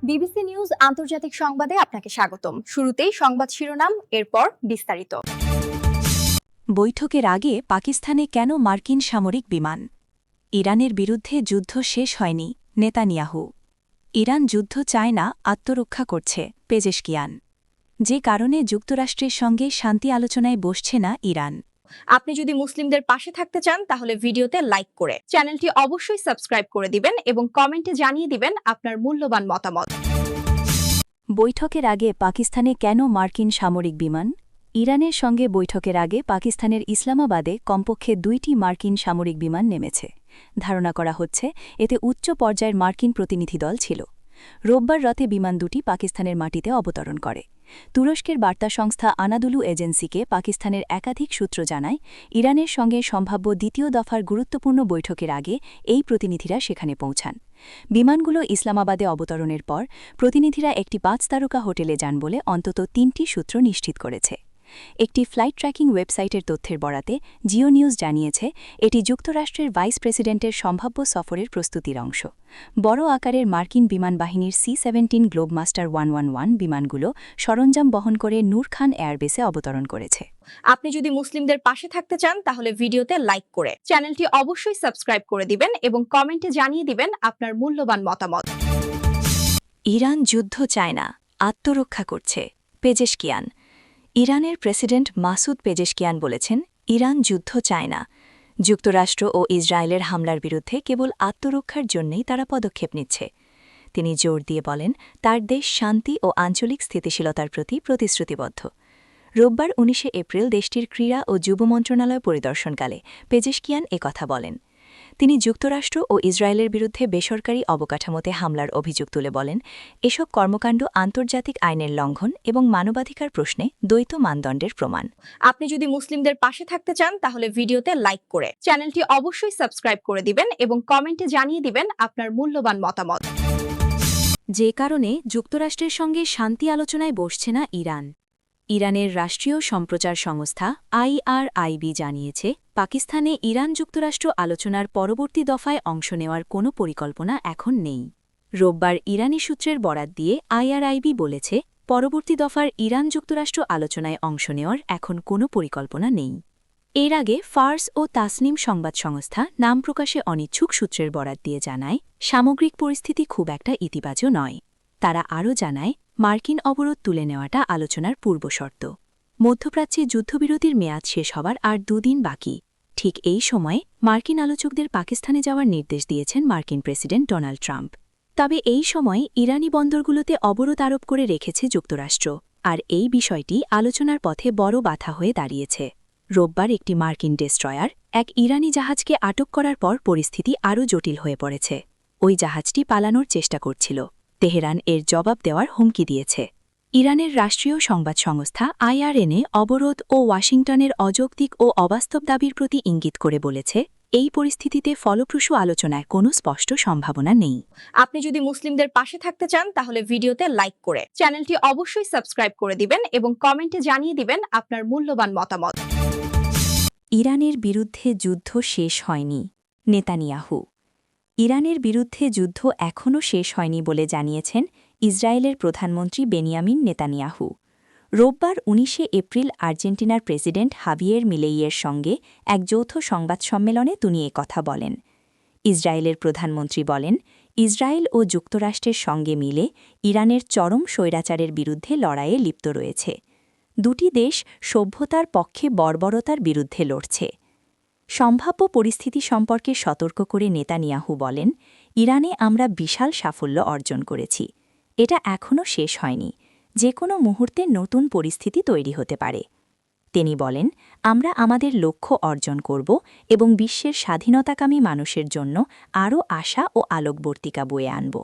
BBC news আন্তর্জাতিক সংবাদে আপনাকে স্বাগতম। শুরুতেই সংবাদ শিরোনাম, এরপর বিস্তারিত। বৈঠকের আগে পাকিস্তানে কেন মার্কিন সামরিক বিমান? ইরানের বিরুদ্ধে যুদ্ধ শেষ হয়নি, নেতানিয়াহু। ইরান যুদ্ধ চায় না, আত্মরক্ষা করছে, পেজেশকিয়ান। যে কারণে যুক্তরাষ্ট্রের সঙ্গে শান্তি আলোচনায় বসছে না ইরান। আপনি যদি মুসলিমদের পাশে থাকতে চান তাহলে ভিডিওতে লাইক করে চ্যানেলটি অবশ্যই সাবস্ক্রাইব করে দিবেন এবং কমেন্টে জানিয়ে দিবেন আপনার মূল্যবান মতামত। বৈঠকের আগে পাকিস্তানে কেন মার্কিন সামরিক বিমান? ইরানের সঙ্গে বৈঠকের আগে পাকিস্তানের ইসলামাবাদে কমপক্ষে 2টি মার্কিন সামরিক বিমান নেমেছে। ধারণা করা হচ্ছে এতে উচ্চ পর্যায়ের মার্কিন প্রতিনিধি দল ছিল। রোববার রাতে বিমান দুটি পাকিস্তানের মাটিতে অবতরণ করে। তুরস্কের বার্তা সংস্থা আনাদুলু এজেন্সিকে পাকিস্তানের একাধিক সূত্র জানায়, ইরানের সঙ্গে সম্ভাব্য দ্বিতীয় দফার গুরুত্বপূর্ণ বৈঠকের আগে এই প্রতিনিধিরা সেখানে পৌঁছান। বিমানগুলো ইসলামাবাদে অবতরণের পর প্রতিনিধিরা একটি 5 তারকা হোটেলে যান বলে অন্তত 3টি সূত্র নিশ্চিত করেছে। একটি ফ্লাইট ট্র্যাকিং ওয়েবসাইটের তথ্যের বরাতে জিও নিউজ জানিয়েছে, এটি যুক্তরাষ্ট্রের ভাইস প্রেসিডেন্টের সম্ভাব্য সফরের প্রস্তুতির অংশ। বড় আকারের মার্কিন বিমান বাহিনীর C-17 গ্লোবমাস্টার 111 বিমানগুলো সরঞ্জাম বহন করে নূর খান এয়ারবেসে অবতরণ করেছে। আপনি যদি মুসলিমদের পাশে থাকতে চান তাহলে ভিডিওতে লাইক করে চ্যানেলটি অবশ্যই সাবস্ক্রাইব করে দিবেন এবং কমেন্টে জানিয়ে দিবেন আপনার মূল্যবান মতামত। ইরান যুদ্ধ চায় না, আত্মরক্ষা করছে, পেজেশকিয়ান। ইরানের প্রেসিডেন্ট মাসুদ পেজেশকিয়ান বলেছেন, ইরান যুদ্ধ চায় না। যুক্তরাষ্ট্র ও ইসরায়েলের হামলার বিরুদ্ধে কেবল আত্মরক্ষার জন্যই তারা পদক্ষেপ নিচ্ছে। তিনি জোর দিয়ে বলেন, তার দেশ শান্তি ও আঞ্চলিক স্থিতিশীলতার প্রতি প্রতিশ্রুতিবদ্ধ। রোববার 19 এপ্রিল দেশটির ক্রীড়া ও যুব মন্ত্রণালয় পরিদর্শনকালে পেজেশকিয়ান একথা বলেন। তিনি যুক্তরাষ্ট্র ও ইসরায়েলের বিরুদ্ধে বেসরকারি অবকাঠামোতে হামলার অভিযোগ তুলে বলেন, এসব কর্মকাণ্ড আন্তর্জাতিক আইনের লঙ্ঘন এবং মানবাধিকার প্রশ্নে দ্বৈত মানদণ্ডের প্রমাণ। আপনি যদি মুসলিমদের পাশে থাকতে চান তাহলে ভিডিওতে লাইক করে চ্যানেলটি অবশ্যই সাবস্ক্রাইব করে দিবেন এবং কমেন্টে জানিয়ে দিবেন আপনার মূল্যবান মতামত। যে কারণে যুক্তরাষ্ট্রের সঙ্গে শান্তি আলোচনায় বসছে না ইরান। ইরানের রাষ্ট্রীয় সম্প্রচার সংস্থা IRIB জানিয়েছে, পাকিস্তানে ইরান-যুক্তরাষ্ট্র আলোচনার পরবর্তী দফায় অংশ নেওয়ার কোনো পরিকল্পনা এখন নেই। রোববার ইরানি সূত্রের বরাত দিয়ে IRIB বলেছে, পরবর্তী দফার ইরান-যুক্তরাষ্ট্র আলোচনায় অংশ নেওয়ার এখন কোনো পরিকল্পনা নেই। এর আগে ফার্স ও তাসনিম সংবাদ সংস্থা নাম প্রকাশে অনিচ্ছুক সূত্রের বরাত দিয়ে জানায়, সামগ্রিক পরিস্থিতি খুব একটা ইতিবাচক নয়। তারা আরও জানায়, মার্কিন অবরোধ তুলে নেওয়াটা আলোচনার পূর্বশর্ত। মধ্যপ্রাচ্যে যুদ্ধবিরতির মেয়াদ শেষ হওয়ার আর 2 দিন বাকি। ঠিক এই সময়ে মার্কিন আলোচকদের পাকিস্তানে যাওয়ার নির্দেশ দিয়েছেন মার্কিন প্রেসিডেন্ট ডোনাল্ড ট্রাম্প। তবে এই সময় ইরানি বন্দরগুলোতে অবরোধ আরোপ করে রেখেছে যুক্তরাষ্ট্র, আর এই বিষয়টি আলোচনার পথে বড় বাধা হয়ে দাঁড়িয়েছে। রোববার একটি মার্কিন ডেস্ট্রয়ার এক ইরানি জাহাজকে আটক করার পর পরিস্থিতি আরও জটিল হয়ে পড়েছে। ওই জাহাজটি পালানোর চেষ্টা করছিল। তেহরান এর জবাব দেওয়ার হুমকি দিয়েছে। ইরানের রাষ্ট্রীয় সংবাদ সংস্থা IRNA অবরোধ ও ওয়াশিংটনের অযৌক্তিক ও অবাস্তব দাবির প্রতি ইঙ্গিত করে বলেছে, এই পরিস্থিতিতে ফলপ্রসূ আলোচনায় কোনো স্পষ্ট সম্ভাবনা নেই। আপনি যদি মুসলিমদের পাশে থাকতে চান তাহলে ভিডিওতে লাইক করে চ্যানেলটি অবশ্যই সাবস্ক্রাইব করে দিবেন এবং কমেন্টে জানিয়ে দিবেন আপনার মূল্যবান মতামত। ইরানের বিরুদ্ধে যুদ্ধ শেষ হয়নি, নেতানিয়াহু। ইরানের বিরুদ্ধে যুদ্ধ এখনও শেষ হয়নি বলে জানিয়েছেন ইসরায়েলের প্রধানমন্ত্রী বেনিয়ামিন নেতানিয়াহু। রোববার 19 এপ্রিল আর্জেন্টিনার প্রেসিডেন্ট হাভিয়ের মিলেইয়ের সঙ্গে এক যৌথ সংবাদ সম্মেলনে তিনি কথা বলেন। ইসরায়েলের প্রধানমন্ত্রী বলেন, ইসরায়েল ও যুক্তরাষ্ট্রের সঙ্গে মিলে ইরানের চরম স্বৈরাচারের বিরুদ্ধে লড়াইয়ে লিপ্ত রয়েছে। দুটি দেশ সভ্যতার পক্ষে বর্বরতার বিরুদ্ধে লড়ছে। সম্ভাব্য পরিস্থিতি সম্পর্কে সতর্ক করে নেতানিয়াহু বলেন, ইরানে আমরা বিশাল সাফল্য অর্জন করেছি। এটা এখনও শেষ হয়নি, যে কোনো মুহূর্তে নতুন পরিস্থিতি তৈরি হতে পারে। তিনি বলেন, আমরা আমাদের লক্ষ্য অর্জন করব এবং বিশ্বের স্বাধীনতাকামী মানুষের জন্য আরও আশা ও আলোকবর্তিকা বয়ে আনব।